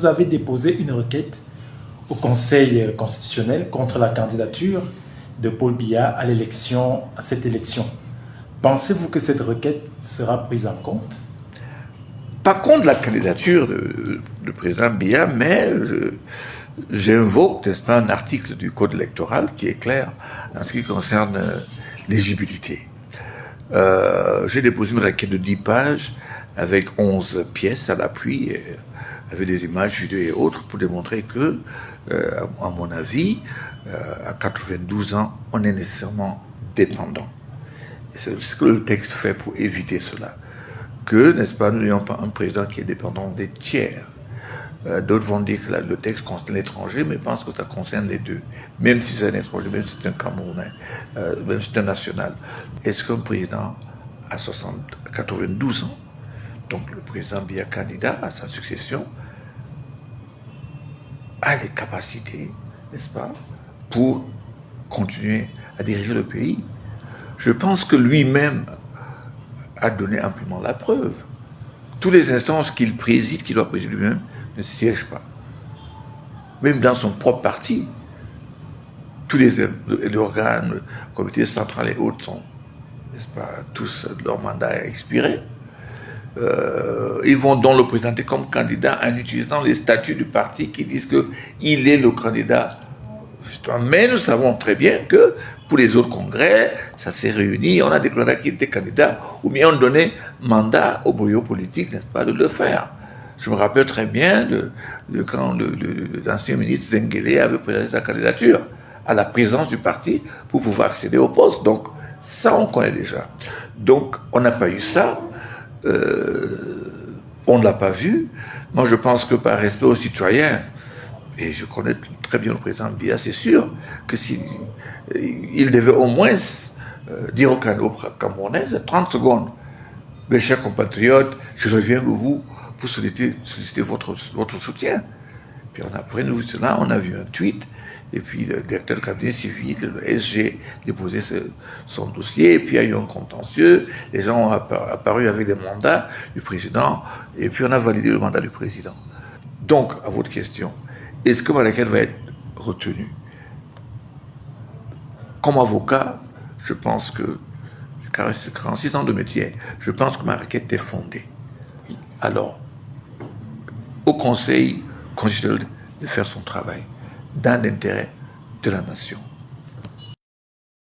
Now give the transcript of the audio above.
vous avez déposé une requête au Conseil constitutionnel contre la candidature de Paul Biya à cette élection. Pensez-vous que cette requête sera prise en compte? Pas contre la candidature du président Biya, mais j'invoque, n'est-ce pas, un article du Code électoral qui est clair en ce qui concerne l'éligibilité. J'ai déposé une requête de 10 pages avec 11 pièces à l'appui, avec des images, vidéos et autres, pour démontrer que, à mon avis, à 92 ans, on est nécessairement dépendant. Et c'est ce que le texte fait pour éviter cela. Que, n'est-ce pas, nous n'ayons pas un président qui est dépendant des tiers. D'autres vont dire que le texte concerne l'étranger, mais je pense que ça concerne les deux. Même si c'est un étranger, même si c'est un Camerounais, même si c'est un national. Est-ce qu'un président à 92 ans, donc le président Biya candidat à sa succession, a les capacités, n'est-ce pas, pour continuer à diriger le pays? Je pense que lui-même a donné amplement la preuve. Toutes les instances qu'il préside, qu'il doit présider lui-même, ne siègent pas. Même dans son propre parti, tous les organes, le comité central et autres sont, n'est-ce pas, tous leur mandat est expiré. Ils vont donc le présenter comme candidat en utilisant les statuts du parti qui disent qu'il est le candidat. Mais nous savons très bien que pour les autres congrès, ça s'est réuni, on a déclaré qu'il était candidat, ou bien on donnait mandat au brouillon politique, n'est-ce pas, de le faire. Je me rappelle très bien quand l'ancien ministre Zengele avait présenté sa candidature à la présence du parti pour pouvoir accéder au poste. Donc, ça, on connaît déjà. Donc, on n'a pas eu ça. On ne l'a pas vu. Moi, je pense que par respect aux citoyens, et je connais très bien le président Biya, c'est sûr que il devait au moins dire aux Camerounais, 30 secondes, mes chers compatriotes, je reviens vers vous pour solliciter votre soutien. Puis après cela, on a vu un tweet, et puis le directeur du cabinet civil, le SG, déposé son dossier, et puis il y a eu un contentieux, les gens ont apparu avec des mandats du président, et puis on a validé le mandat du président. Donc, à votre question, est-ce que ma requête va être retenue? Comme avocat, je pense que, 46 ans de métier, je pense que ma requête est fondée. Alors, au Conseil constitutionnel de faire son travail dans l'intérêt de la nation.